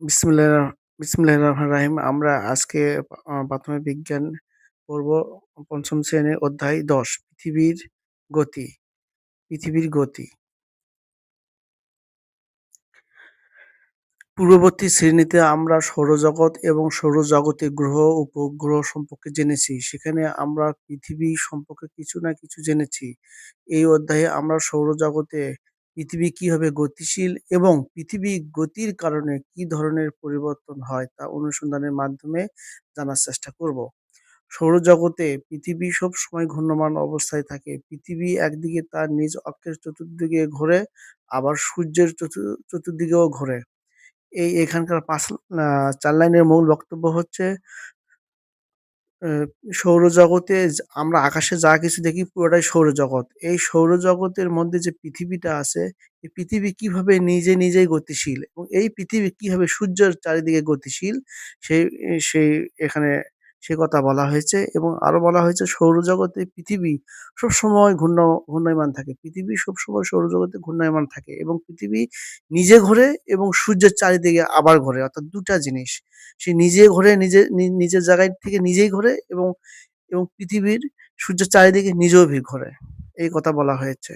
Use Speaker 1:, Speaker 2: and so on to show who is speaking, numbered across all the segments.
Speaker 1: বিসমিল্লাহির বিসমিল্লাহির রহমানির রাহিম। আমরা আজকে প্রাথমিক বিজ্ঞান পড়ব ৫ম শ্রেণীর অধ্যায় ১০ গতি, পৃথিবীর গতি। পূর্ববর্তী শ্রেণীতে আমরা সৌরজগৎ এবং সৌরজগতের গ্রহ, উপগ্রহ সম্পর্কে জেনেছি। সেখানে আমরা পৃথিবী সম্পর্কে কিছু না কিছু জেনেছি। এই অধ্যায়ে আমরা সৌরজগতে পৃথিবী কিভাবে গতিশীল এবং পৃথিবী গতির কারণে কি ধরনের পরিবর্তন হয় তা অনুসন্ধানের মাধ্যমে জানার চেষ্টা করব। সৌরজগতে পৃথিবী সবসময় ঘূর্ণমান অবস্থায় থাকে। পৃথিবী একদিকে তার নিজ অক্ষের চতুর্দিকে ঘোরে, আবার সূর্যের চতুর্দিকেও ঘোরে। এখানকার ৪ লাইনের মূল বক্তব্য হচ্ছে আ সৌরজগতে আমরা আকাশে যা কিছু দেখি পুরোটাই সৌরজগৎ। এই সৌরজগতের মধ্যে যে পৃথিবীটা আছে, এই পৃথিবী কিভাবে নিজেই গতিশীল এবং এই পৃথিবী কিভাবে সূর্যের চারিদিকে গতিশীল সেই সেই এখানে সে কথা বলা হয়েছে এবং আরো বলা হয়েছে সৌরজগতে পৃথিবী সবসময় ঘূর্ণায়মান থাকে। পৃথিবী সবসময় সৌরজগতে ঘূর্ণায়মান থাকে এবং পৃথিবী নিজে ঘোরে এবং সূর্যের চারিদিকে আবার ঘোরে। অর্থাৎ ২ টা জিনিস। সে নিজে ঘোরে নিজের জায়গায় থেকে নিজেই ঘোরে এবং পৃথিবীর সূর্যের চারিদিকে নিজেও ঘোরে। এই কথা বলা হয়েছে।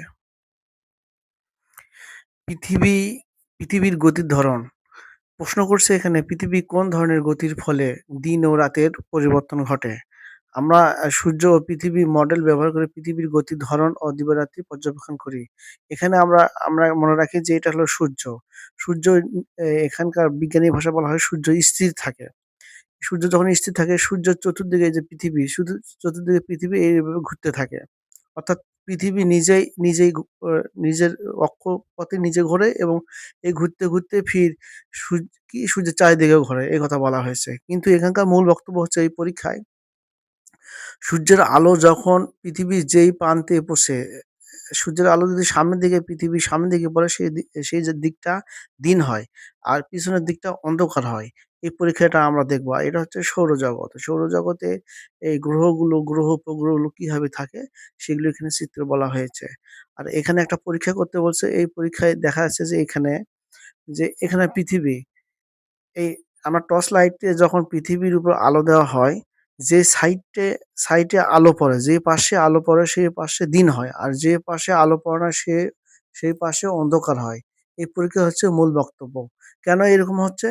Speaker 1: পৃথিবী পৃথিবীর গতির ধরন। প্রশ্ন করছে এখানে পৃথিবী কোন ধরনের গতির ফলে দিন ও রাতের পরিবর্তন ঘটে? আমরা সূর্য ও পৃথিবী মডেল ব্যবহার করে পৃথিবীর গতির ধরন ও দিবারাত্রি পর্যবেক্ষণ করি। এখানে আমরা মনে রাখি যে এটা হলো সূর্য। সূর্য এখানকার বিজ্ঞানী ভাষায় বলা হয় সূর্য স্থির থাকে। সূর্য যখন স্থির থাকে সূর্যের চতুর্দিকে যে পৃথিবী শুধু চতুর্দিকে পৃথিবী এইভাবে ঘুরতে থাকে। অর্থাৎ পৃথিবী নিজেই নিজের অক্ষপথে নিজে ঘোরে এবং এই ঘুরতে ফির সূর্যের চারিদিকেও ঘোরে এই কথা বলা হয়েছে। কিন্তু এখানকার মূল বক্তব্য হচ্ছে এই পরীক্ষায় সূর্যের আলো যখন পৃথিবীর যেই প্রান্তে পৌঁছে, সূর্যের আলো যদি সামনের দিকে পৃথিবীর সামনের দিকে পড়ে সেই যে দিকটা দিন হয়। আর পিছনের দিকটা অন্ধকার হয়। এই পরীক্ষাটা আমরা দেখব। আর এটা হচ্ছে সৌরজগৎ। সৌরজগতে এই গ্রহ উপগ্রহগুলো কিভাবে থাকে সেগুলো এখানে চিত্রে বলা হয়েছে। আর এখানে একটা পরীক্ষা করতে বলছে। এই পরীক্ষায় দেখা যাচ্ছে যে এখানে পৃথিবী এই আমরা টর্চ লাইটে যখন পৃথিবীর উপর আলো দেওয়া হয়, যে সাইডে আলো পড়ে, যে পাশে আলো পড়ে সেই পাশে দিন হয়। আর যে পাশে আলো পড়ে না সেই পাশে অন্ধকার হয়। এই পরীক্ষা হচ্ছে মূল বক্তব্য। কেন এরকম হচ্ছে?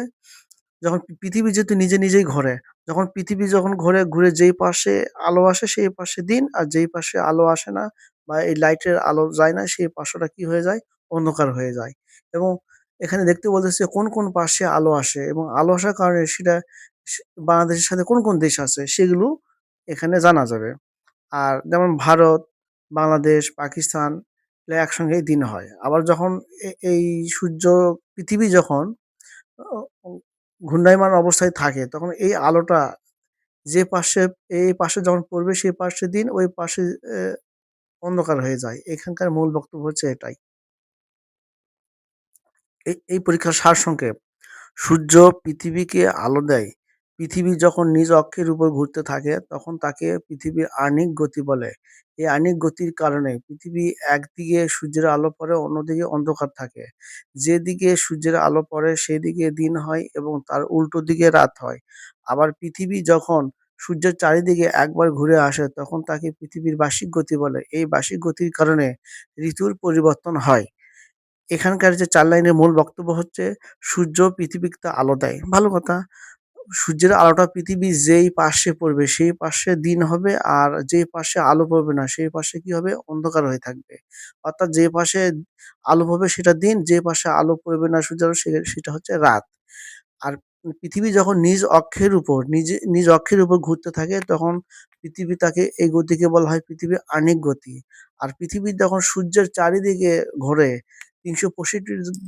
Speaker 1: যখন পৃথিবী যেহেতু নিজেই ঘোরে, যখন পৃথিবী যখন ঘুরে যেই পাশে আলো আসে সেই পাশে দিন, আর যেই পাশে আলো আসে না বা এই লাইটের আলো যায় না সেই পাশটা কি হয়ে যায়? অন্ধকার হয়ে যায়। এবং এখানে দেখতে বলতেছে কোন পাশে আলো আসে এবং আলো আসার কারণে সেটা বাংলাদেশের সাথে কোন দেশ আছে সেগুলো এখানে জানা যাবে। আর যেমন ভারত, বাংলাদেশ, পাকিস্তান এরা একসঙ্গেই দিন হয়। আবার যখন এই সূর্য পৃথিবী যখন অ ও ঘূর্ণায়মান অবস্থায় থাকে তখন এই আলোটা যে পাশে এই পাশে যখন পড়বে সেই পাশে দিন, ওই পাশে এ অন্ধকার হয়ে যায়। এখানকার মূল বক্তব্য হচ্ছে এটাই। এই পরীক্ষার সারসংক্ষেপ। সূর্য পৃথিবীকে আলো দেয়। পৃথিবী যখন নিজ অক্ষের উপর ঘুরতে থাকে তখন তাকে পৃথিবীর আহ্নিক গতি বলে। এই আহ্নিক গতির কারণে পৃথিবী একদিকে সূর্যের আলো পড়ে অন্যদিকে অন্ধকার থাকে। যেদিকে সূর্যের আলো পড়ে সেদিকে দিন হয় এবং তার উল্টো দিকে রাত হয়। আবার পৃথিবী যখন সূর্যের চারিদিকে একবার ঘুরে আসে তখন তাকে পৃথিবীর বার্ষিক গতি বলে। এই বার্ষিক গতির কারণে ঋতুর পরিবর্তন হয়। এখানকার যে ৪ লাইনের মূল বক্তব্য হচ্ছে সূর্য পৃথিবীতে আলো দেয়। ভালো কথা। সূর্যের আলোটা পৃথিবীর যেই পাশে পড়বে সেই পাশে দিন হবে আর যেই পাশে আলো পড়বে না সেই পাশে কি হবে? অন্ধকার হয়ে থাকবে। অর্থাৎ যে পাশে আলো পড়বে সেটা দিন, যে পাশে আলো পড়বে না সূর্যের আলো সেটা হচ্ছে রাত। আর পৃথিবী যখন নিজ অক্ষের উপর ঘুরতে থাকে তখন তাকে এই গতিকে বলা হয় পৃথিবীর আহ্নিক গতি। আর পৃথিবী যখন সূর্যের চারিদিকে ঘোরে ৩৬৫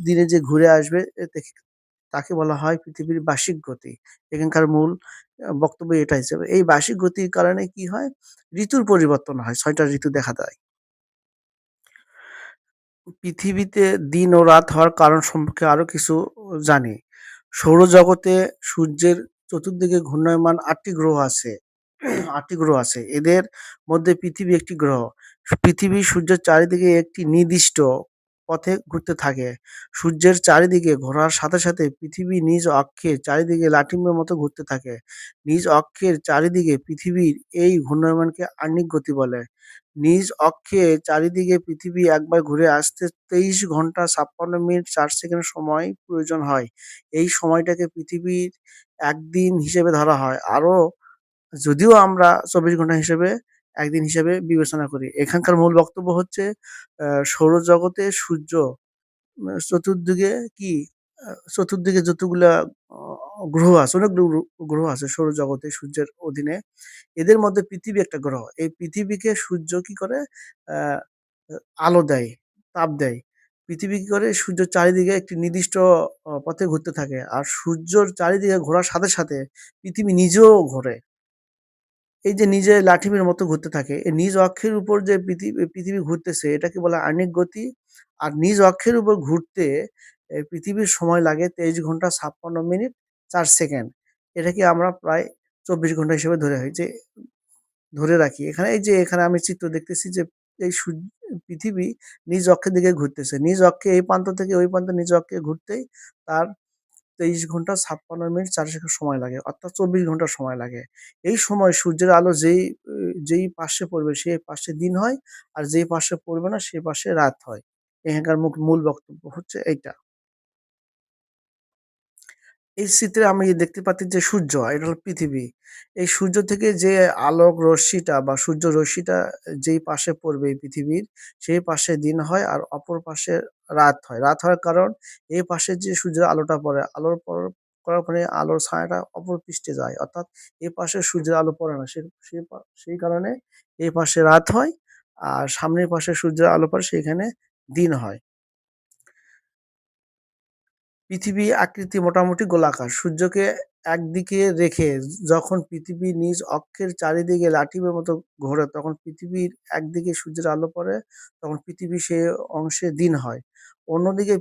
Speaker 1: দিনে যে ঘুরে আসবে তাকে বলা হয় পৃথিবীর বার্ষিক গতি। এখানকার মূল বক্তব্য এটা হিসেবে। এই বার্ষিক গতির কারণে কি হয়? ঋতুর পরিবর্তন হয়। ৬ টা ঋতু দেখা দেয়। পৃথিবীতে দিন ও রাত হওয়ার কারণ সম্পর্কে আরো কিছু জানি। সৌরজগতে সূর্যের চতুর্দিকে ঘূর্ণায়মান ৮ টি গ্রহ আছে। ৮ টি গ্রহ আছে। এদের মধ্যে পৃথিবী একটি গ্রহ। পৃথিবী সূর্যের চারিদিকে একটি নির্দিষ্ট পথে ঘুরতে থাকে। সূর্যের চারিদিকে ঘোরার সাথে, সাথে পৃথিবী নিজ অক্ষের চারিদিকে লাটিমের মতো ঘুরতে থাকে। নিজ অক্ষের চারিদিকে পৃথিবীর এই ঘূর্ণায়মানকে আহ্নিক গতি বলে। নিজ অক্ষে চারিদিকে পৃথিবী একবার ঘুরে আসতে ২৩ ঘন্টা ৫৬ মিনিট ৪ সেকেন্ড সময় প্রয়োজন হয়। এই সময়টাকে পৃথিবীর একদিন হিসেবে ধরা হয়। যদিও আমরা ২৪ ঘন্টা হিসেবে একদিন হিসেবে বিবেচনা করি। এখানকার মূল বক্তব্য হচ্ছে সৌরজগতে সূর্য চতুর্দিকে কি চতুর্দিকে যতগুলা অ গ্রহ আছে, অনেকগুলো গ্রহ আছে সৌরজগতে সূর্যের অধীনে। এদের মধ্যে পৃথিবী একটা গ্রহ। এই পৃথিবীকে সূর্য কি করে? আ আ আলো দেয়, তাপ দেয়। পৃথিবী কি করে? সূর্যের চারিদিকে একটি নির্দিষ্ট পথে ঘুরতে থাকে। আর সূর্যর চারিদিকে ঘোরার সাথে, সাথে পৃথিবী নিজেও ঘোরে। এই যে নিজে লাঠিমের মতো ঘুরতে থাকে, এই নিজ অক্ষের উপর যে পৃথিবী ঘুরতেছে এটাকে বলা হয় আহ্নিক গতি। আর নিজ অক্ষের উপর ঘুরতে পৃথিবীর সময় লাগে ২৩ ঘন্টা ৫৬ মিনিট ৪ সেকেন্ড। এটাকে আমরা প্রায় ২৪ ঘন্টা হিসেবে ধরে রাখি। এখানে আমি চিত্র দেখতেছি যে এই পৃথিবী নিজ অক্ষের দিকে ঘুরতেছে। নিজ অক্ষে এই প্রান্ত থেকে ওই প্রান্তে নিজ অক্ষে ঘুরতেই তার ২৩ ঘন্টা ৫৬ মিনিট ৪ সেকেন্ড সময় লাগে। অর্থাৎ ২৪ ঘন্টা সময় লাগে। এই সময় সূর্যের আলো যেই পার্শ্বে পড়বে সে পার্শ্বে দিন হয়, আর যেই পার্শ্বে পড়বে না সে পার্শ্বে রাত হয়। এখানকার মূল বক্তব্য হচ্ছে এইটা। এই চিত্রে আমি দেখতে পাচ্ছি যে সূর্য, এটা হলো পৃথিবী। এই সূর্য থেকে যে আলোক রশ্মিটা বা সূর্য রশ্মিটা যেই পাশে পড়বে এই পৃথিবীর, সেই পাশে দিন হয় আর অপর পাশে রাত হয়। রাত হওয়ার কারণ এই পাশে যে সূর্যের আলোটা পড়ে, আলোর পর করার পরে আলোর ছায়াটা অপর পৃষ্ঠে যায়। অর্থাৎ এ পাশে সূর্যের আলো পড়ে না। সেই কারণে এই পাশে রাত হয় আর সামনের পাশে সূর্যের আলো পড়ে সেইখানে দিন হয়। পৃথিবী আকৃতি মোটামুটি গোলাকার। সূর্যকে একদিকে রেখে যখন পৃথিবী নিজ অক্ষের চারিদিকে লাঠিমের মতো ঘোরে, তখন পৃথিবীর একদিকে সূর্যের আলো পড়ে, তখন পৃথিবী সে অংশে দিন হয়। অন্যদিকে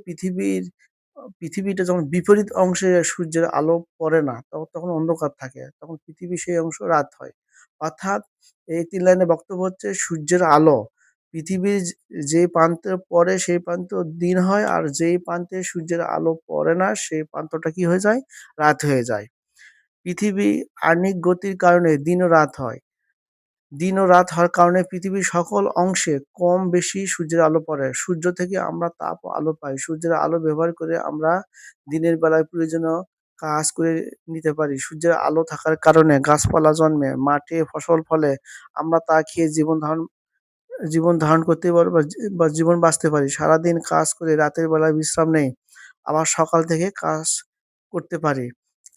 Speaker 1: পৃথিবীটা যখন বিপরীত অংশে সূর্যের আলো পড়ে না, তখন অন্ধকার থাকে। তখন পৃথিবী সেই অংশ রাত হয়। অর্থাৎ এই ৩ লাইনের বক্তব্য হচ্ছে সূর্যের আলো পৃথিবীর যে প্রান্তে পড়ে সেই প্রান্ত দিন হয়, আর যেই প্রান্তে সূর্যের আলো পড়ে না সেই প্রান্তটা কি হয়ে যায়? রাত হয়ে যায়। পৃথিবী আহ্নিক গতির কারণে দিন ও রাত হয়। দিন ও রাত হওয়ার কারণে পৃথিবীর সকল অংশে কম বেশি সূর্যের আলো পড়ে। সূর্য থেকে আমরা তাপ ও আলো পাই। সূর্যের আলো ব্যবহার করে আমরা দিনের বেলায় প্রয়োজনীয় কাজ করে নিতে পারি। সূর্যের আলো থাকার কারণে গাছপালা জন্মে, মাঠে ফসল ফলে। আমরা তা খেয়ে জীবন ধারণ করতে পারি বা জীবন বাঁচতে পারি। সারাদিন কাজ করে রাতের বেলায় বিশ্রাম নেই। আবার সকাল থেকে কাজ করতে পারি।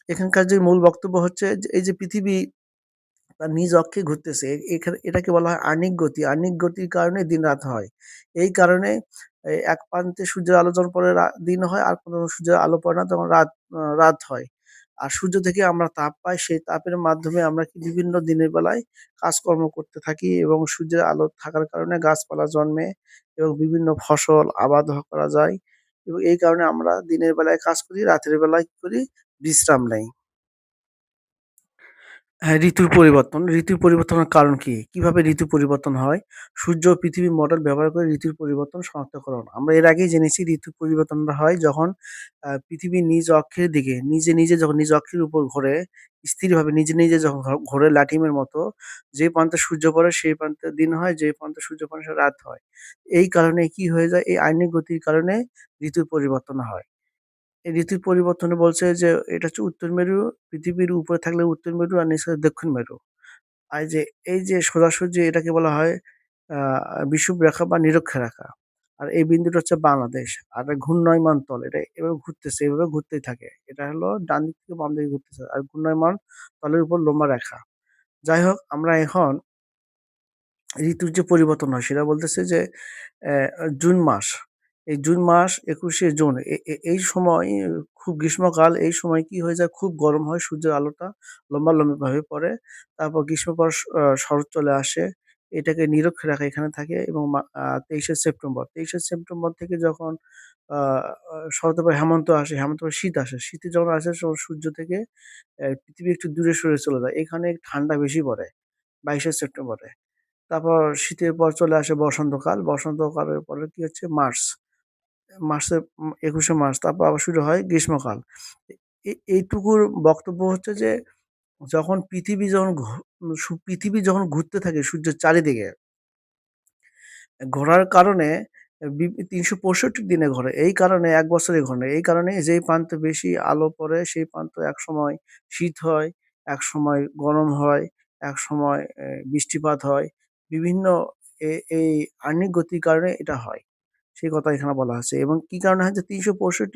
Speaker 1: এখানকার যে মূল বক্তব্য হচ্ছে যে এই যে পৃথিবী তার নিজ অক্ষে ঘুরতেছে। এটাকে বলা হয় আহ্নিক গতি। আহ্নিক গতির কারণে দিন-রাত হয়। এই কারণে এক প্রান্তে সূর্যের আলো যখন পড়ে দিন হয়, আর কোনো সূর্যের আলো পড়ে না তখন রাত হয়। আর সূর্য থেকে আমরা তাপ পাই। সেই তাপের মাধ্যমে আমরা বিভিন্ন দিনের বেলায় কাজকর্ম করতে থাকি এবং সূর্যের আলো থাকার কারণে গাছপালা জন্মে এবং বিভিন্ন ফসল আবাদ করা যায় এবং এই কারণে আমরা দিনের বেলায় কাজ করি, রাতের বেলায় কি করি? বিশ্রাম নেই। হ্যাঁ, ঋতুর পরিবর্তন। ঋতুর পরিবর্তনের কারণ কি? কিভাবে ঋতু পরিবর্তন হয়? সূর্য ও পৃথিবীর মডেল ব্যবহার করে ঋতুর পরিবর্তন শনাক্তকরণ। আমরা এর আগেই জেনেছি ঋতুর পরিবর্তনটা হয় যখন পৃথিবী নিজ অক্ষের দিকে নিজে যখন নিজ অক্ষের উপর ঘোরে, স্থিরভাবে নিজে যখন ঘোরে লাঠিমের মতো, যে প্রান্তে সূর্য পড়ে সেই প্রান্তে দিন হয়, যে প্রান্তে সূর্য পড়ে সে রাত হয়। এই কারণে কি হয়ে যায়? এই আহ্নিক গতির কারণে ঋতুর পরিবর্তন হয়। এই ঋতুর পরিবর্তনে বলছে যে এটা হচ্ছে উত্তর মেরু, পৃথিবীর উপরে থাকলে উত্তর মেরু আর নিচে দক্ষিণ মেরু। আর এই যে সোজাসুজি এটাকে বলা হয় আ বিষুবরেখা বা নিরক্ষরেখা। আর এই বিন্দুটা হচ্ছে বাংলাদেশ। আর ঘূর্ণয়মান তল এটা এভাবে ঘুরতেছে, এভাবে ঘুরতেই থাকে। এটা হলো ডান দিক থেকে বাম দিকে ঘুরতেছে। আর ঘূর্ণায়মান তলের উপর লম্বা রেখা। যাই হোক আমরা এখন ঋতুর যে পরিবর্তন হয় সেটা বলতেছে যে জুন মাস। এই জুন মাস ২১শে জুন এ এ এই সময় খুব গ্রীষ্মকাল, এই সময় কি হয়ে যায় খুব গরম হয়, সূর্যের আলোটা লম্বালম্বিভাবে পড়ে। তারপর গ্রীষ্মের পর শরৎ চলে আসে। এটাকে নিরক্ষরেখা এখানে থাকে এবং ২৩শে সেপ্টেম্বর। ২৩শে সেপ্টেম্বর থেকে যখন আ আ শরতের পর হেমন্ত আসে, হেমন্তের পর শীত আসে। শীতে যখন আসে সূর্য থেকে পৃথিবী একটু দূরে সরে চলে যায়। এখানে ঠান্ডা বেশি পড়ে ২২শে সেপ্টেম্বরে। তারপর শীতের পর চলে আসে বসন্তকাল। বসন্তকালের পরে কি হচ্ছে মার্চ। মার্চে ২১শে মার্চ, তারপর আবার শুরু হয় গ্রীষ্মকাল। এইটুকুর বক্তব্য হচ্ছে যে যখন পৃথিবী যখন ঘুরতে থাকে সূর্যের চারিদিকে, ঘোরার কারণে ৩৬৫ দিনে ঘোরে। এই কারণে ১ বছরে ঘোরে। এই কারণে যেই প্রান্তে বেশি আলো পড়ে সেই প্রান্ত একসময় শীত হয়, একসময় গরম হয়, একসময় বৃষ্টিপাত হয়। বিভিন্ন এই আহ্নিক গতির কারণে এটা হয়। সেই কথা এখানে বলা আছে এবং কি কারণে হয় যে ৩৬৫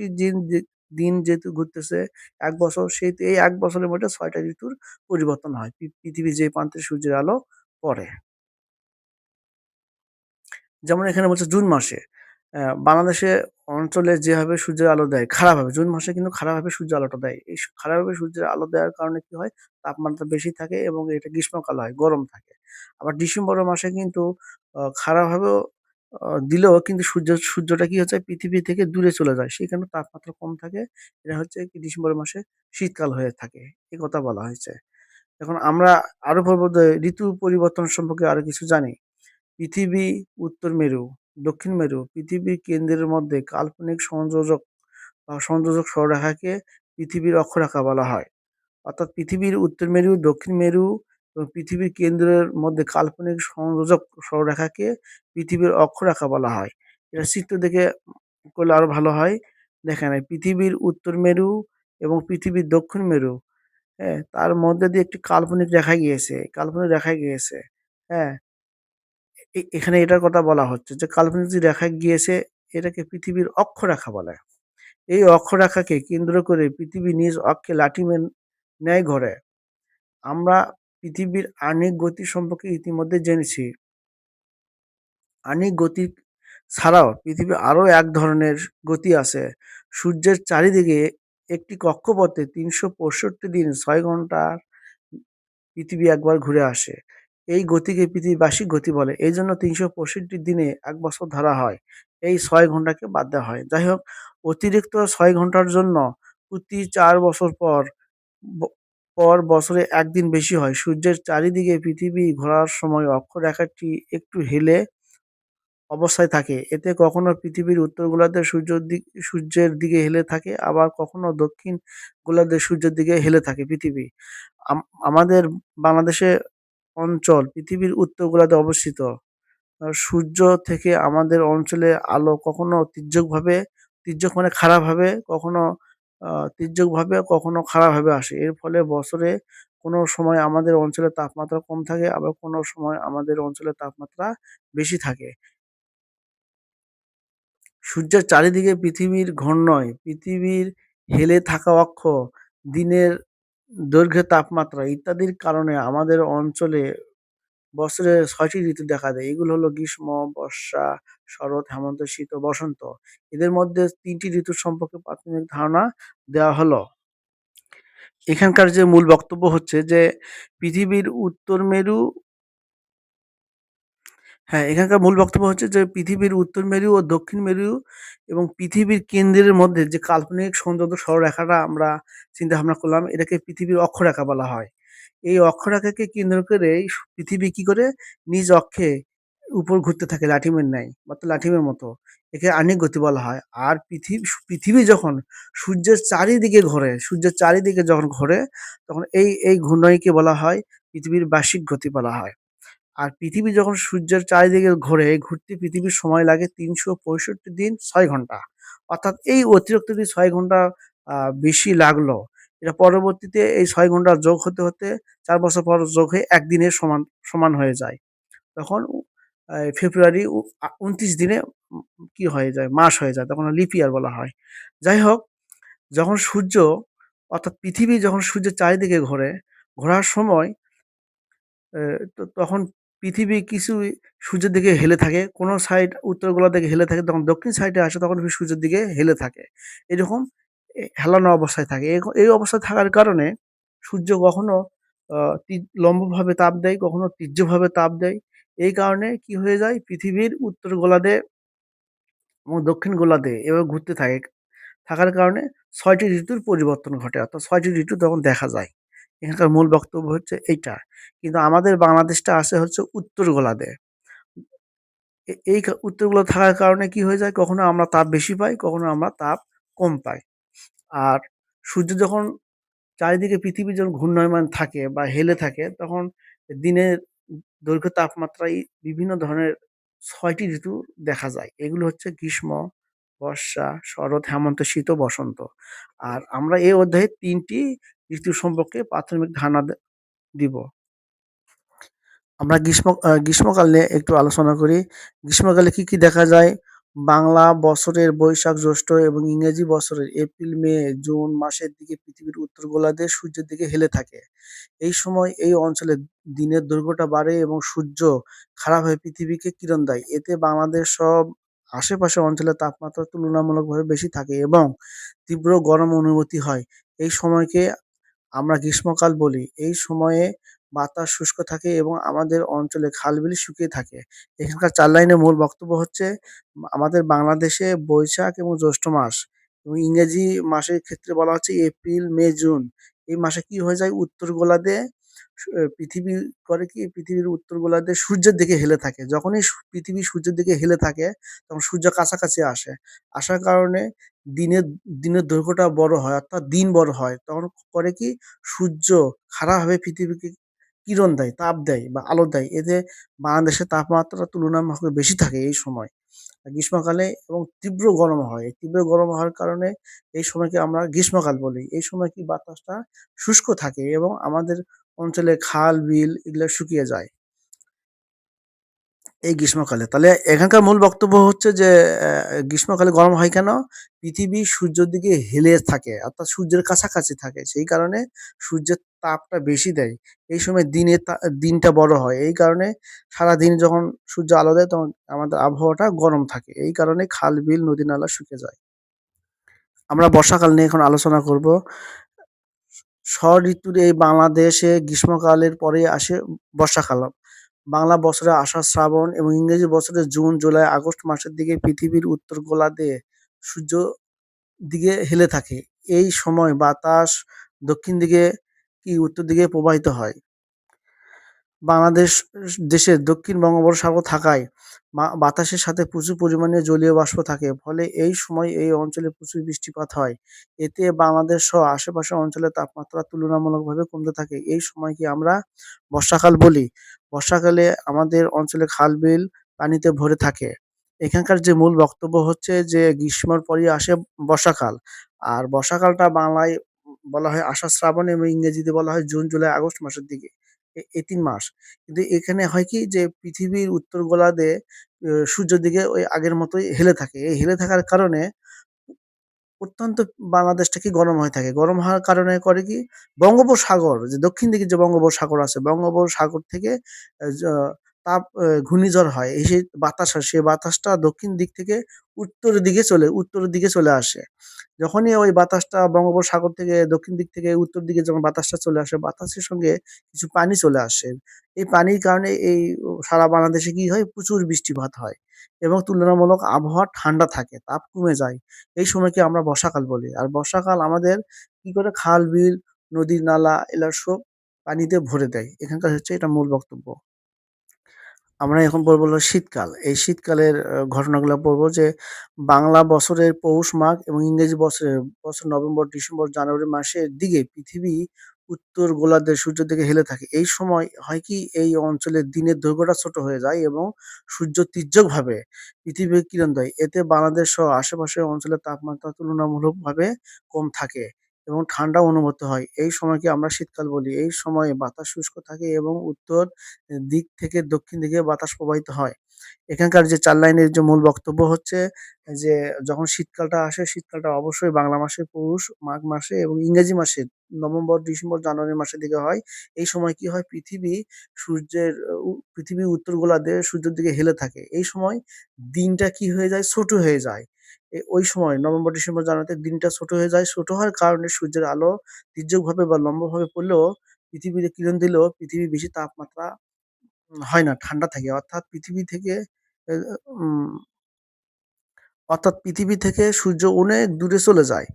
Speaker 1: দিন যেহেতু ঘুরতেছে ১ বছর, সেহেতু এই ১ বছরের মধ্যে ৬ টা ঋতুর পরিবর্তন হয়। পৃথিবীর যে প্রান্তে সূর্যের আলো পড়ে। যেমন এখানে বলছে জুন মাসে বাংলাদেশে অঞ্চলে যেভাবে সূর্যের আলো দেয় খারাপভাবে, জুন মাসে কিন্তু খারাপভাবে সূর্যের আলোটা দেয়। এই খারাপভাবে সূর্যের আলো দেওয়ার কারণে কি হয়? তাপমাত্রা বেশি থাকে এবং এটা গ্রীষ্মকাল হয়, গরম থাকে। আবার ডিসেম্বর মাসে কিন্তু খারাপভাবেও দিলেও কিন্তু সূর্যটা কি হচ্ছে? পৃথিবী থেকে দূরে চলে যায়। সেখানে তাপমাত্রা কম থাকে। এটা হচ্ছে কি ডিসেম্বর মাসে শীতকাল হয়ে থাকে। এ কথা বলা হয়েছে। এখন আমরা আরো বলব যে ঋতু পরিবর্তন সম্পর্কে আরো কিছু জানি। পৃথিবী, উত্তর মেরু, দক্ষিণ মেরু, পৃথিবীর কেন্দ্রের মধ্যে কাল্পনিক সংযোজক সরলরেখাকে পৃথিবীর অক্ষরেখা বলা হয়। অর্থাৎ পৃথিবীর উত্তর মেরু, দক্ষিণ মেরু এবং পৃথিবীর কেন্দ্রের মধ্যে কাল্পনিক সংযোজক সরলরেখাকে পৃথিবীর অক্ষরেখা বলা হয়। এটা চিত্র দেখে করলে আরো ভালো হয়। দেখেন এই পৃথিবীর উত্তর মেরু এবং পৃথিবীর দক্ষিণ মেরু, হ্যাঁ? তার মধ্যে দিয়ে একটি কাল্পনিক রেখা গিয়েছে, কাল্পনিক রেখা গিয়েছে, হ্যাঁ? এখানে এটার কথা বলা হচ্ছে যে কাল্পনিক যে রেখা গিয়েছে এটাকে পৃথিবীর অক্ষরেখা বলে। এই অক্ষরেখাকে কেন্দ্র করে পৃথিবী নিজ অক্ষে লাঠিমের ন্যায় ঘোরে। আমরা পৃথিবীর আহ্নিক গতি সম্পর্কে ইতিমধ্যে জেনেছি। আহ্নিক গতি ছাড়াও পৃথিবীর আরো এক ধরনের গতি আছে। সূর্যের চারিদিকে একটি কক্ষপথে ৩৬৫ দিন ৬ ঘন্টার পৃথিবী একবার ঘুরে আসে। এই গতিকে পৃথিবীর বার্ষিক গতি বলে। এইজন্য ৩৬৫ দিনে ১ বছর ধরা হয়। এই ৬ ঘন্টাকে বাদ দেওয়া হয়। যাই হোক, অতিরিক্ত ৬ ঘন্টার জন্য প্রতি ৪ বছর ব বছরে ১ দিন বেশি হয়। সূর্যের চারিদিকে পৃথিবী ঘোরার সময় অক্ষরেখাটি একটু হেলে অবস্থায় থাকে। এতে কখনো পৃথিবীর উত্তর গোলার্ধে সূর্যের দিকে হেলে থাকে, আবার কখনো দক্ষিণ গোলার্ধে সূর্যের দিকে হেলে থাকে পৃথিবী। আমাদের বাংলাদেশে অঞ্চল পৃথিবীর উত্তর গোলার্ধে অবস্থিত। সূর্য থেকে আমাদের অঞ্চলে আলো কখনো তির্যক মানে খারাপভাবে, কখনো তির্যকভাবে, কখনো খারাপভাবে আসে। এর ফলে বছরে কোনো সময় আমাদের অঞ্চলে তাপমাত্রা কম থাকে, আবার কোনো সময় আমাদের অঞ্চলে তাপমাত্রা বেশি থাকে। সূর্যের চারিদিকে পৃথিবীর ঘূর্ণয়, পৃথিবীর হেলে থাকা অক্ষ, দিনের দৈর্ঘ্যে তাপমাত্রা ইত্যাদির কারণে আমাদের অঞ্চলে বছরে ৬ টি ঋতু দেখা দেয়। এগুলো হলো গ্রীষ্ম, বর্ষা, শরৎ, হেমন্ত, শীত ও বসন্ত। এদের মধ্যে ৩ টি ঋতুর সম্পর্কে প্রাথমিক ধারণা দেওয়া হলো। এখানকার যে মূল বক্তব্য হচ্ছে যে পৃথিবীর উত্তর মেরু হ্যাঁ, এখানকার মূল বক্তব্য হচ্ছে যে পৃথিবীর উত্তর মেরু ও দক্ষিণ মেরু এবং পৃথিবীর কেন্দ্রের মধ্যে যে কাল্পনিক সংযোজক সরলরেখাটা আমরা চিন্তাভাবনা করলাম, এটাকে পৃথিবীর অক্ষরেখা বলা হয়। এই অক্ষরেখাকে কেন্দ্র করেই পৃথিবী কি করে নিজ অক্ষে উপর ঘুরতে থাকে লাঠিমের ন্যায়, অর্থাৎ লাঠিমের মতো। একে আহ্নিক গতি বলা হয়। আর পৃথিবী যখন সূর্যের চারিদিকে যখন ঘোরে, তখন এই ঘূর্ণয়কে বলা হয় পৃথিবীর বার্ষিক গতি বলা হয়। আর পৃথিবী যখন সূর্যের চারিদিকে ঘোরে, ঘুরতে পৃথিবীর সময় লাগে ৩৬৫ দিন ৬ ঘন্টা। অর্থাৎ এই অতিরিক্ত যে ৬ ঘন্টা বেশি লাগলো, এটা পরবর্তীতে এই ৬ ঘন্টা যোগ হতে ৪ বছর পর যোগ হয়ে ১ দিনের সমান হয়ে যায়। তখন ফেব্রুয়ারি ২৯ দিনে কি হয়ে যায়? মাস হয়ে যায়। তখন লিপ ইয়ার বলা হয়। যাই হোক, যখন পৃথিবী যখন সূর্যের চারিদিকে ঘোরে, ঘোরার সময় তখন পৃথিবী কিছু সূর্যের দিকে হেলে থাকে। কোনো সাইড উত্তর গোলার্ধ দিকে হেলে থাকে, যখন দক্ষিণ সাইডে আসে তখন সূর্যের দিকে হেলে থাকে। এরকম হেলানো অবস্থায় থাকে। এই অবস্থায় থাকার কারণে সূর্য কখনো আ তি লম্বভাবে তাপ দেয়, কখনো তীর্যভাবে তাপ দেয়। এই কারণে কি হয়ে যায়? পৃথিবীর উত্তর গোলার্ধে এবং দক্ষিণ গোলার্ধে এভাবে ঘুরতে থাকে। থাকার কারণে ৬ টি ঋতুর পরিবর্তন ঘটে। অর্থাৎ ৬ টি ঋতু তখন দেখা যায়। এখানকার মূল বক্তব্য হচ্ছে এইটা। কিন্তু আমাদের বাংলাদেশটা আছে হচ্ছে উত্তর গোলার্ধে। এই উত্তরগুলো থাকার কারণে কি হয়ে যায়, কখনো আমরা তাপ বেশি পাই, কখনো আমরা তাপ কম পাই। আর সূর্য যখন চারিদিকে পৃথিবী যখন ঘূর্ণায়মান থাকে বা হেলে থাকে, তখন দিনের দৈর্ঘ্য তাপমাত্রায় বিভিন্ন ধরনের ৬টি ঋতু দেখা যায়। এগুলো হচ্ছে গ্রীষ্ম, বর্ষা, শরৎ, হেমন্ত, শীত ও বসন্ত। আর আমরা এই অধ্যায়ে ৩টি ঋতু সম্পর্কে প্রাথমিক ধারণা দিব। আমরা গ্রীষ্মকাল নিয়ে একটু আলোচনা করি। গ্রীষ্মকালে কি, কি দেখা যায়? বাংলা বছরের বৈশাখ, জ্যৈষ্ঠ এবং ইংরেজি বছরের এপ্রিল, মে, জুন মাসের দিকে পৃথিবীর উত্তর গোলার্ধে সূর্যের দিকে হেলে থাকে। এই সময় এই অঞ্চলে দিনের দৈর্ঘ্যটা বাড়ে এবং সূর্য খারাপ হয়ে পৃথিবীকে কিরণ দেয়। এতে বাংলাদেশ সব আশেপাশের অঞ্চলের তাপমাত্রা তুলনামূলকভাবে বেশি থাকে এবং তীব্র গরম অনুভূতি হয়। এই সময়কে আমরা গ্রীষ্মকাল বলি। এই সময়ে বাতাস শুষ্ক থাকে এবং আমাদের অঞ্চলে খাল-বিল শুকিয়ে থাকে। এখানকার ৪ লাইনের মূল বক্তব্য হচ্ছে, আমাদের বাংলাদেশে বৈশাখ এবং জ্যৈষ্ঠ মাস এবং ইংরেজি মাসের ক্ষেত্রে বলা হচ্ছে এপ্রিল, মে, জুন। এই মাসে কি হয়ে যায়, উত্তর গোলার্ধে পৃথিবী করে কি, পৃথিবীর উত্তর গোলার্ধে সূর্যের দিকে হেলে থাকে। যখনই পৃথিবী সূর্যের দিকে হেলে থাকে, তখন সূর্য কাছাকাছি আসে। আসার কারণে দিনের দিনের দৈর্ঘ্যটা বড় হয়, অর্থাৎ দিন বড় হয়। তখন করে কি, সূর্য খাড়াভাবে পৃথিবীকে কিরণ দেয়, তাপ দেয় বা আলো দেয়। এতে বাংলাদেশের তাপমাত্রা তুলনামূলকভাবে বেশি থাকে এই সময়। গ্রীষ্মকালে এবং তীব্র গরম হয়। এই তীব্র গরম হওয়ার কারণে এই সময়কে আমরা গ্রীষ্মকাল বলি। এই সময় কি বাতাসটা শুষ্ক থাকে এবং আমাদের অঞ্চলে খাল, বিল এগুলা শুকিয়ে যায় এই গ্রীষ্মকালে। তাহলে এখানকার মূল বক্তব্য হচ্ছে যে গ্রীষ্মকালে গরম হয় কেন? পৃথিবী সূর্যের দিকে হেলে থাকে, অর্থাৎ সূর্যের কাছাকাছি থাকে। সেই কারণে সূর্যের তাপটা বেশি দেয়। এই সময় দিনটা বড় হয়। এই কারণে সারাদিন যখন সূর্য আলো দেয়, তখন আমাদের আবহাওয়াটা গরম থাকে। এই কারণে খাল, বিল, নদী-নালা শুকিয়ে যায়। আমরা বর্ষাকাল নিয়ে এখন আলোচনা করব। ঋতুর এই বাংলাদেশে গ্রীষ্মকালের পরেই আসে বর্ষাকাল। বাংলা বছরে আষাঢ়, শ্রাবণ এবং ইংরেজি বছরে জুন, জুলাই, আগস্ট মাসের দিকে পৃথিবীর উত্তর গোলার্ধে সূর্য দিকে হেলে থাকে। এই সময় বাতাস দক্ষিণ দিকে কি উত্তর দিকে প্রবাহিত হয়। বাংলাদেশ দেশের দক্ষিণ বঙ্গোপসাগর থাকায় বাতাসের সাথে প্রচুর পরিমাণে জলীয় বাষ্প থাকে। ফলে এই সময় এই অঞ্চলে প্রচুর বৃষ্টিপাত হয়। এতে বাংলাদেশ সহ আশেপাশের অঞ্চলের তাপমাত্রা তুলনামূলকভাবে কমতে থাকে। এই সময়কে আমরা বর্ষাকাল বলি। বর্ষাকালে আমাদের অঞ্চলে খাল-বিল পানিতে ভরে থাকে। এখানকার যে মূল বক্তব্য হচ্ছে যে গ্রীষ্মের পরই আসে বর্ষাকাল। আর বর্ষাকালটা বাংলায় বলা হয় আষাঢ়, শ্রাবণ এবং ইংরেজিতে বলা হয় জুন, জুলাই, আগস্ট মাসের দিকে। এই ৩ মাস। কিন্তু এখানে হয় কি, যে পৃথিবীর উত্তর গোলার্ধে সূর্যের দিকে ওই আগের মতোই হেলে থাকে। এই হেলে থাকার কারণে অত্যন্ত বাংলাদেশটা কি গরম হয়ে থাকে। গরম হওয়ার কারণে করে কি, বঙ্গোপসাগর যে দক্ষিণ দিকে যে বঙ্গোপসাগর আছে, বঙ্গোপসাগর থেকে যা ঘূর্ণিঝড় হয়। এই সেই বাতাস হয়, সেই বাতাসটা দক্ষিণ দিক থেকে উত্তরের দিকে চলে আসে। যখনই ওই বাতাসটা বঙ্গোপসাগর থেকে দক্ষিণ দিক থেকে উত্তর দিকে যখন বাতাসটা চলে আসে, বাতাসের সঙ্গে কিছু পানি চলে আসে। এই পানির কারণে এই সারা বাংলাদেশে কি হয়, প্রচুর বৃষ্টিপাত হয় এবং তুলনামূলক আবহাওয়া ঠান্ডা থাকে, তাপ কমে যায়। এই সময়কে আমরা বর্ষাকাল বলি। আর বর্ষাকাল আমাদের কি করে, খাল, বিল, নদী, নালা এগুলা সব পানিতে ভরে দেয়। এখানকার হচ্ছে এটা মূল বক্তব্য। আমরা এখন পড়বো হলো শীতকাল। এই শীতকালের ঘটনাগুলা পড়বো যে বাংলা বছরের পৌষ মাঘ এবং ইংরেজি বছর নভেম্বর, ডিসেম্বর, জানুয়ারি মাসের দিকে পৃথিবী উত্তর গোলার্ধে সূর্যের দিকে হেলে থাকে। এই সময় হয় কি, এই অঞ্চলের দিনের দৈর্ঘ্যটা ছোট হয়ে যায় এবং সূর্য তীর্যকভাবে পৃথিবীকে কিরণ দেয়। এতে বাংলাদেশ সহ আশেপাশের অঞ্চলের তাপমাত্রা তুলনামূলকভাবে কম থাকে এবং ঠান্ডা অনুভূত হয়। এই সময়কে আমরা শীতকাল বলি। এই সময়ে বাতাস শুষ্ক থাকে এবং উত্তর দিক থেকে দক্ষিণ দিকে বাতাস প্রবাহিত হয়। এখানকার যে ৪ লাইনের যে মূল বক্তব্য হচ্ছে যে যখন শীতকালটা আসে, শীতকালটা অবশ্যই বাংলা মাসের পৌষ, মাঘ মাসে এবং ইংরেজি মাসে নভেম্বর, ডিসেম্বর, জানুয়ারি মাসের দিকে হয়। এই সময় কি হয়, সূর্যের পৃথিবী উত্তর গোলার্ধে সূর্যের দিকে হেলে থাকে। এই সময় দিনটা কি হয়ে যায়, ছোট হয়ে যায়। ওই সময় নভেম্বর, ডিসেম্বর, জানুয়ারিতে দিনটা ছোট হয়ে যায়। ছোট হওয়ার কারণে সূর্যের আলো তির্যকভাবে বা লম্বভাবে পড়লেও, পৃথিবীতে কিরণ দিলেও পৃথিবীর বেশি তাপমাত্রা হয় না, ঠান্ডা থাকে। এ উম অর্থাৎ পৃথিবী থেকে সূর্য অনেক দূরে চলে যায়।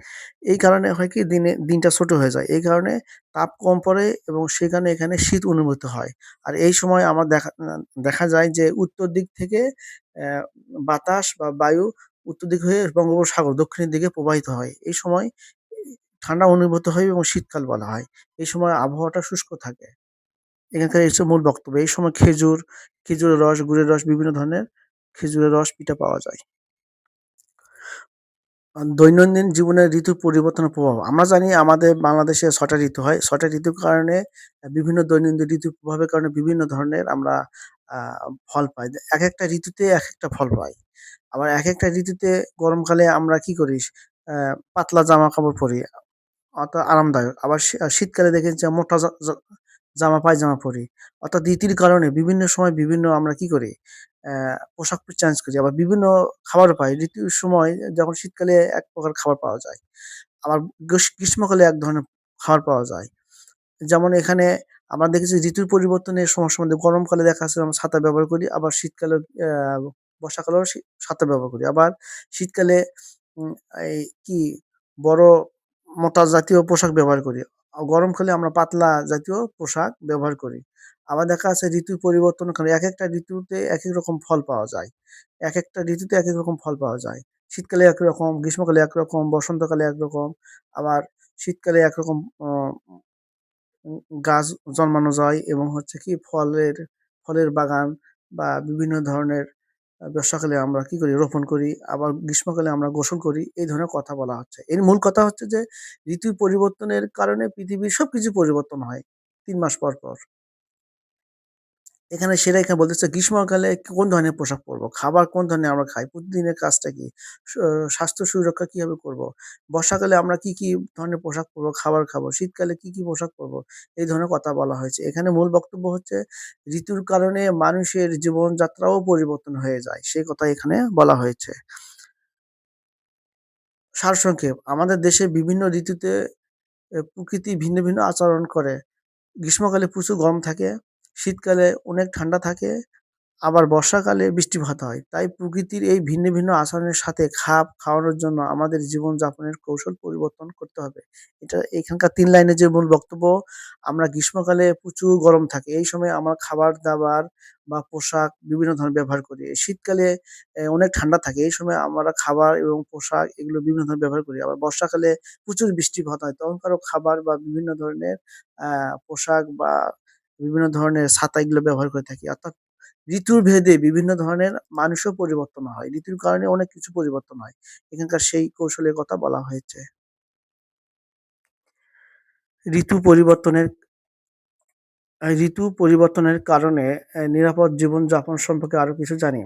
Speaker 1: এই কারণে হয় কি, দিনটা ছোট হয়ে যায়। এই কারণে তাপ কম পড়ে এবং সেখানে এখানে শীত অনুভূত হয়। আর এই সময় আমার দেখা যায় যে উত্তর দিক থেকে অ্যা বাতাস বা বায়ু উত্তর দিক হয়ে বঙ্গোপসাগর দক্ষিণের দিকে প্রবাহিত হয়। এই সময় ঠান্ডা অনুভূত হয় এবং শীতকাল বলা হয়। এই সময় আবহাওয়াটা শুষ্ক থাকে। এখানকার এই হচ্ছে মূল বক্তব্য। এই সময় খেজুরের রস, গুড়ের রস, বিভিন্ন ধরনের খেজুরের রস, পিঠা পাওয়া যায়। দৈনন্দিন জীবনে ঋতুর পরিবর্তনের প্রভাব। আমরা জানি আমাদের বাংলাদেশে ৬ টা ঋতু হয়। ৬ টা ঋতুর কারণে বিভিন্ন দৈনন্দিন ঋতুর প্রভাবের কারণে বিভিন্ন ধরনের আমরা আ ফল পাই। একেকটা ঋতুতে একেকটা ফল পাই। আবার একেকটা ঋতুতে গরমকালে আমরা কি করি? পাতলা জামাকাপড় পরি। অর্থাৎ আরামদায়ক। আবার শীতকালে দেখেন যে মোটা জামা পায়জামা পরি। অর্থাৎ ঋতুর কারণে বিভিন্ন সময় বিভিন্ন আমরা কি করি? পোশাক চেঞ্জ করি। আবার বিভিন্ন খাবারও পাই। ঋতুর সময় যখন শীতকালে এক প্রকার খাবার পাওয়া যায়। আবার গ্রীষ্মকালে এক ধরনের খাবার পাওয়া যায়। যেমন এখানে আমরা দেখেছি ঋতুর পরিবর্তনের সমস্যার মধ্যে গরমকালে দেখা যাচ্ছে আমরা ছাতা ব্যবহার করি। আবার শীতকালে বর্ষাকালেও ছাতা ব্যবহার করি। আবার শীতকালে উম এই কি বড় মোটা জাতীয় পোশাক ব্যবহার করি। গরমকালে আমরা পাতলা জাতীয় পোশাক ব্যবহার করি। আবার দেখা যাচ্ছে ঋতুর পরিবর্তনের কারণে একেকটা ঋতুতে একেক রকম ফল পাওয়া যায়। একেকটা ঋতুতে একেক রকম ফল পাওয়া যায়। শীতকালে একরকম, গ্রীষ্মকালে একরকম, বসন্তকালে একরকম, আবার শীতকালে একরকম অ উ গাছ জন্মানো যায় এবং হচ্ছে কি ফলের বাগান বা বিভিন্ন ধরনের বর্ষাকালে আমরা কি করি? রোপণ করি। আবার গ্রীষ্মকালে আমরা গোসল করি। এই ধরনের কথা বলা হচ্ছে। এর মূল কথা হচ্ছে যে ঋতু পরিবর্তনের কারণে পৃথিবীর সবকিছু পরিবর্তন হয় ৩ মাস পর, পর। এখানে বলতেছে গ্রীষ্মকালে কোন ধরনের পোশাক পরবো? খাবার কোন ধরনের আমরা খাই? প্রতিদিনের কাজটা কি? স স্বাস্থ্য সুরক্ষা কিভাবে করবো? বর্ষাকালে আমরা কি ধরনের পোশাক পরবো, খাবার খাবো? শীতকালে কি পোশাক পরবো? এই ধরনের কথা বলা হয়েছে। এখানে মূল বক্তব্য হচ্ছে ঋতুর কারণে মানুষের জীবনযাত্রাও পরিবর্তন হয়ে যায়। সে কথা এখানে বলা হয়েছে। সারসংক্ষেপ, আমাদের দেশে বিভিন্ন ঋতুতে প্রকৃতি ভিন্ন আচরণ করে। গ্রীষ্মকালে প্রচুর গরম থাকে, শীতকালে অনেক ঠান্ডা থাকে, আবার বর্ষাকালে বৃষ্টিপাত হয়। তাই প্রকৃতির এই ভিন্ন আচরণের সাথে খাপ খাওয়ানোর জন্য আমাদের জীবনযাপনের কৌশল পরিবর্তন করতে হবে। এখানকার ৩ লাইনের যে মূল বক্তব্য, আমরা গ্রীষ্মকালে প্রচুর গরম থাকে। এই সময় আমরা খাবার-দাবার বা পোশাক বিভিন্ন ধরনের ব্যবহার করি। শীতকালে অনেক ঠান্ডা থাকে। এই সময় আমরা খাবার এবং পোশাক এগুলো বিভিন্ন ধরনের ব্যবহার করি। আবার বর্ষাকালে প্রচুর বৃষ্টিপাত হয়। তখনকারও খাবার বা বিভিন্ন ধরনের আ পোশাক বা বিভিন্ন ধরনের ছাতা এগুলো ব্যবহার করে থাকি। অর্থাৎ ঋতুর ভেদে বিভিন্ন ধরনের মানুষও পরিবর্তন হয়। ঋতুর কারণে অনেক কিছু পরিবর্তন হয়। এখানকার সেই কৌশলের কথা বলা হয়েছে। ঋতু পরিবর্তনের ঋতু পরিবর্তনের কারণে নিরাপদ জীবনযাপন সম্পর্কে আরো কিছু জানি।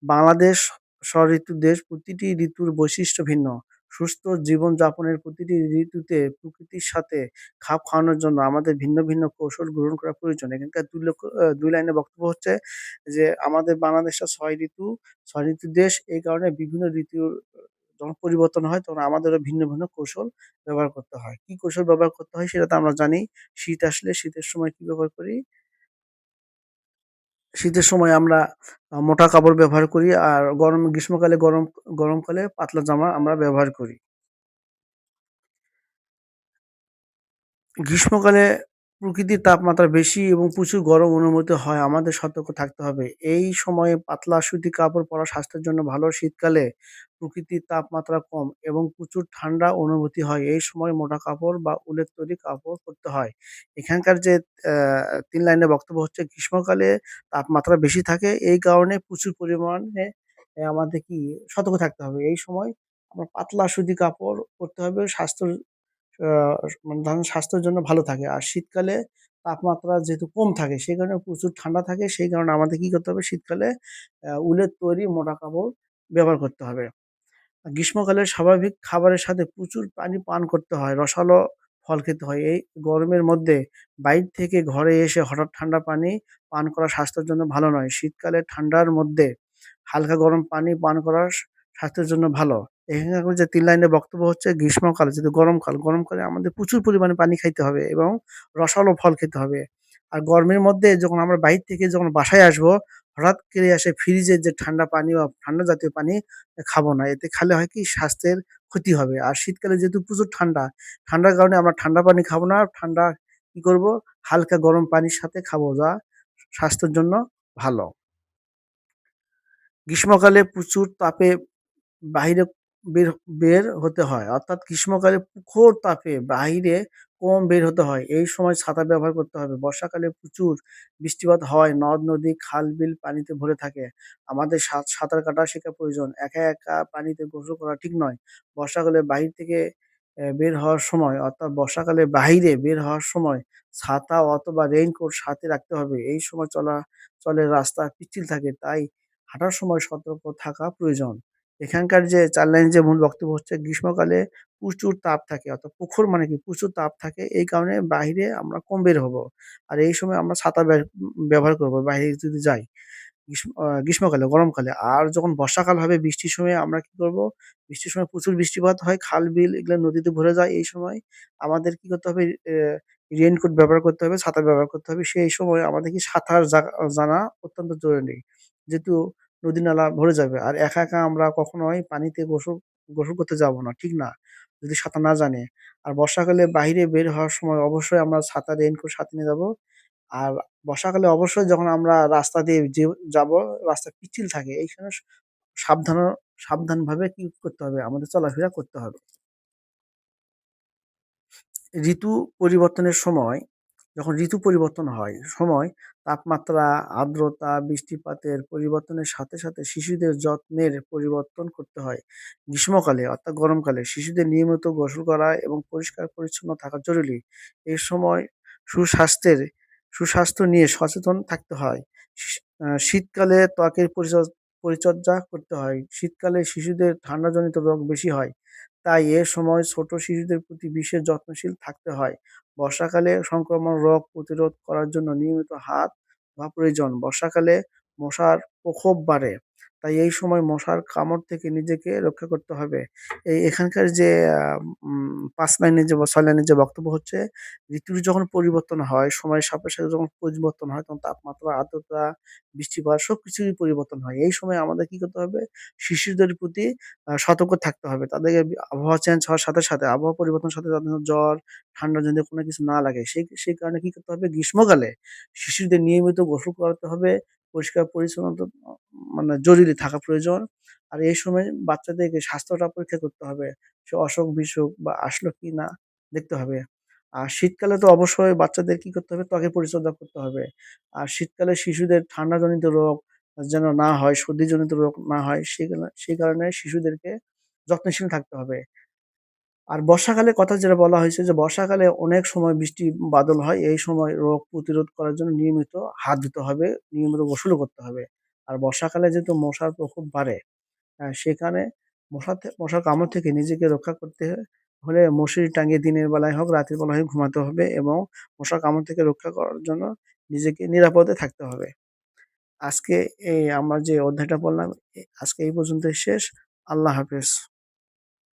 Speaker 1: বাংলাদেশ ষড়ঋতুর দেশ। প্রতিটি ঋতুর বৈশিষ্ট্য ভিন্ন। সুস্থ জীবনযাপনের প্রতিটি ঋতুতে প্রকৃতির সাথে খাপ খাওয়ানোর জন্য আমাদের ভিন্ন কৌশল গ্রহণ করা প্রয়োজন। এখানকার ২ লাইনের বক্তব্য হচ্ছে যে, আমাদের বাংলাদেশটা ৬ ঋতুর দেশ। এই কারণে বিভিন্ন ঋতুর যখন পরিবর্তন হয় তখন আমাদেরও ভিন্ন কৌশল ব্যবহার করতে হয়। কি কৌশল ব্যবহার করতে হয় সেটা তো আমরা জানি। শীত আসলে শীতের সময় কি ব্যবহার করি? শীতের সময় আমরা মোটা কাপড় ব্যবহার করি। আর গ্রীষ্মকালে গরমকালে পাতলা জামা আমরা ব্যবহার করি। গ্রীষ্মকালে প্রকৃতির তাপমাত্রা বেশি এবং প্রচুর গরম অনুভূত হয়। আমাদের সতর্ক থাকতে হবে। এই সময়ে পাতলা সুতি কাপড় পরা স্বাস্থ্যের জন্য ভালো। শীতকালে প্রকৃতির তাপমাত্রা কম এবং প্রচুর ঠান্ডা অনুভূতি হয়। এই সময় মোটা কাপড় বা উলের তৈরি কাপড় পরতে হয়। এখানকার যে ৩ লাইনের বক্তব্য হচ্ছে গ্রীষ্মকালে তাপমাত্রা বেশি থাকে। এই কারণে প্রচুর পরিমাণে আমাদের কি সতর্ক থাকতে হবে। এই সময় আমরা পাতলা সুতি কাপড় পরতে হবে। আ মানে ধরেন স্বাস্থ্যের জন্য ভালো থাকে। আর শীতকালে তাপমাত্রা যেহেতু কম থাকে সেই কারণে প্রচুর ঠান্ডা থাকে। সেই কারণে আমাদের কি করতে হবে শীতকালে উলের তৈরি মোটা কাপড় ব্যবহার করতে হবে। গ্রীষ্মকালে স্বাভাবিক খাবারের সাথে প্রচুর পানি পান করতে হয়। রসালো ফল খেতে হয়। এই গরমের মধ্যে বাইরে থেকে ঘরে এসে হঠাৎ ঠান্ডা পানি পান করা স্বাস্থ্যের জন্য ভালো নয়। শীতকালে ঠান্ডার মধ্যে হালকা গরম পানি পান করা স্বাস্থ্যের জন্য ভালো। এখানকার যে ৩ লাইনের বক্তব্য হচ্ছে গ্রীষ্মকাল যেহেতু গরমকালে আমাদের প্রচুর পরিমাণে পানি খাইতে হবে এবং রসালো ফল খেতে হবে। আর গরমের মধ্যে যখন আমরা বাইর থেকে যখন বাসায় আসবো, হঠাৎ করে এসে ফ্রিজের যে ঠান্ডা পানি বা ঠান্ডা জাতীয় পানি খাবো না। এতে খেলে হয় কি স্বাস্থ্যের ক্ষতি হবে। আর শীতকালে যেহেতু প্রচুর ঠান্ডার কারণে আমরা ঠান্ডা পানি খাবো না। কি করবো? হালকা গরম পানির সাথে খাবো যা স্বাস্থ্যের জন্য ভালো। গ্রীষ্মকালে প্রচুর তাপে বাহিরে বের বের হতে হয়। অর্থাৎ গ্রীষ্মকালে প্রখর তাপে বাহিরে কম বের হতে হয়। এই সময় ছাতা ব্যবহার করতে হবে। বর্ষাকালে প্রচুর বৃষ্টিপাত হয়। নদ-নদী, খাল-বিল পানিতে ভরে থাকে। আমাদের সাঁতার কাটা শেখা প্রয়োজন। একা, একা পানিতে গোসল করা ঠিক নয়। বর্ষাকালে বাহির থেকে বের হওয়ার সময় অর্থাৎ বর্ষাকালে বাহিরে বের হওয়ার সময় ছাতা অথবা রেইনকোট সাথে রাখতে হবে। এই সময় চলাচলের রাস্তা পিচ্ছিল থাকে। তাই হাঁটার সময় সতর্ক থাকা প্রয়োজন। এখানকার যে ৪ লাইনের যে মূল বক্তব্য হচ্ছে গ্রীষ্মকালে প্রচুর তাপ থাকে। অর্থাৎ প্রখর মানে কি প্রচুর তাপ থাকে। এই কারণে বাহিরে আমরা কম বের হব। আর এই সময় আমরা ছাতা ব্যবহার করব বাহিরে যদি যাই। গ্রীষ্মকালে, গরমকালে। আর যখন বর্ষাকাল হবে বৃষ্টির সময় আমরা কি করব? বৃষ্টির সময় প্রচুর বৃষ্টিপাত হয়। খাল-বিল এগুলা নদীতে ভরে যায়। এই সময় আমাদের কি করতে হবে? রেইনকোট ব্যবহার করতে হবে, ছাতা ব্যবহার করতে হবে। সেই সময় আমাদের কি সাঁতার জানা অত্যন্ত জরুরি। যেহেতু নদী-নালা ভরে যাবে। আর একা, একা আমরা কখনোই পানিতে গোসল করতে যাব না। ঠিক না? যদি সাঁতার না জানি। আর বর্ষাকালে বাহিরে বের হওয়ার সময় অবশ্যই আমরা ছাতা, রেইনকোট সাথে নিয়ে যাব। আর বর্ষাকালে অবশ্যই যখন আমরা রাস্তা দিয়ে যাবো, রাস্তা পিচ্ছিল থাকে। এইখানে সাবধান সাবধানভাবে কি করতে হবে? আমাদের চলাফেরা করতে হবে। ঋতু পরিবর্তনের সময় যখন ঋতু পরিবর্তন হয়, তাপমাত্রা, আর্দ্রতা, বৃষ্টিপাতের পরিবর্তনের সাথে, সাথে শিশুদের যত্নের পরিবর্তন করতে হয়। গ্রীষ্মকালে অর্থাৎ গরমকালে শিশুদের নিয়মিত গোসল করা এবং পরিষ্কার-পরিচ্ছন্ন থাকা জরুরি। এই সময় সুস্বাস্থ্যের সুস্বাস্থ্য নিয়ে সচেতন থাকতে হয়। শীতকালে ত্বকের পরিচর্যা করতে হয়। শীতকালে শিশুদের ঠান্ডাজনিত রোগ বেশি হয়। তাই এ সময় ছোট শিশুদের প্রতি বিশেষ যত্নশীল থাকতে হয়। বর্ষাকালে সংক্রমণ রোগ প্রতিরোধ করার জন্য নিয়মিত হাত ধোয়া প্রয়োজন। বর্ষাকালে মশার প্রকোপ বাড়ে। তাই এই সময় মশার কামড় থেকে নিজেকে রক্ষা করতে হবে। এখানকার যে আ ৫ লাইনের যে ৬ লাইনের যে বক্তব্য হচ্ছে, ঋতুর যখন পরিবর্তন হয়, সময়ের সাথে যখন পরিবর্তন হয়, তখন তাপমাত্রা, আর্দ্রতা, বৃষ্টিপাত সবকিছুরই পরিবর্তন হয়। এই সময় আমাদের কি করতে হবে? শিশুদের প্রতি সতর্ক থাকতে হবে। তাদেরকে আবহাওয়া চেঞ্জ হওয়ার সাথে, সাথে আবহাওয়া পরিবর্তনের সাথে তাদের জ্বর, ঠান্ডা যদি কোনো কিছু না লাগে সেই কারণে কি করতে হবে? গ্রীষ্মকালে শিশুদের নিয়মিত গোসল করাতে হবে। পরিষ্কার-পরিচ্ছন্নতা মানে জরুরি থাকা প্রয়োজন। আর এই সময় বাচ্চাদেরকে স্বাস্থ্যটা পরীক্ষা করতে হবে। সে অসুখ-বিসুখ বা আসলো কিনা দেখতে হবে। আর শীতকালে তো অবশ্যই বাচ্চাদের কি করতে হবে? ত্বকের পরিচর্যা করতে হবে। আর শীতকালে শিশুদের ঠান্ডাজনিত রোগ যেন না হয়, সর্দিজনিত রোগ না হয় সেই কারণে শিশুদেরকে যত্নশীল থাকতে হবে। আর বর্ষাকালের কথা যেটা বলা হয়েছে যে বর্ষাকালে অনেক সময় বৃষ্টি বাদল হয়। এই সময় রোগ প্রতিরোধ করার জন্য নিয়মিত হাত ধুতে হবে, নিয়মিত গোসলও করতে হবে। আর বর্ষাকালে যেহেতু মশার প্রকোপ বাড়ে, সেখানে মশার কামড় থেকে নিজেকে রক্ষা করতে হলে মশারি টাঙিয়ে দিনের বেলায় হোক, রাতের বেলায় হোক ঘুমাতে হবে এবং মশার কামড় থেকে রক্ষা করার জন্য নিজেকে নিরাপদে থাকতে হবে। আজকে আমরা যে অধ্যায়টা পড়লাম আজকে এই পর্যন্তই শেষ। আল্লাহ হাফেজ।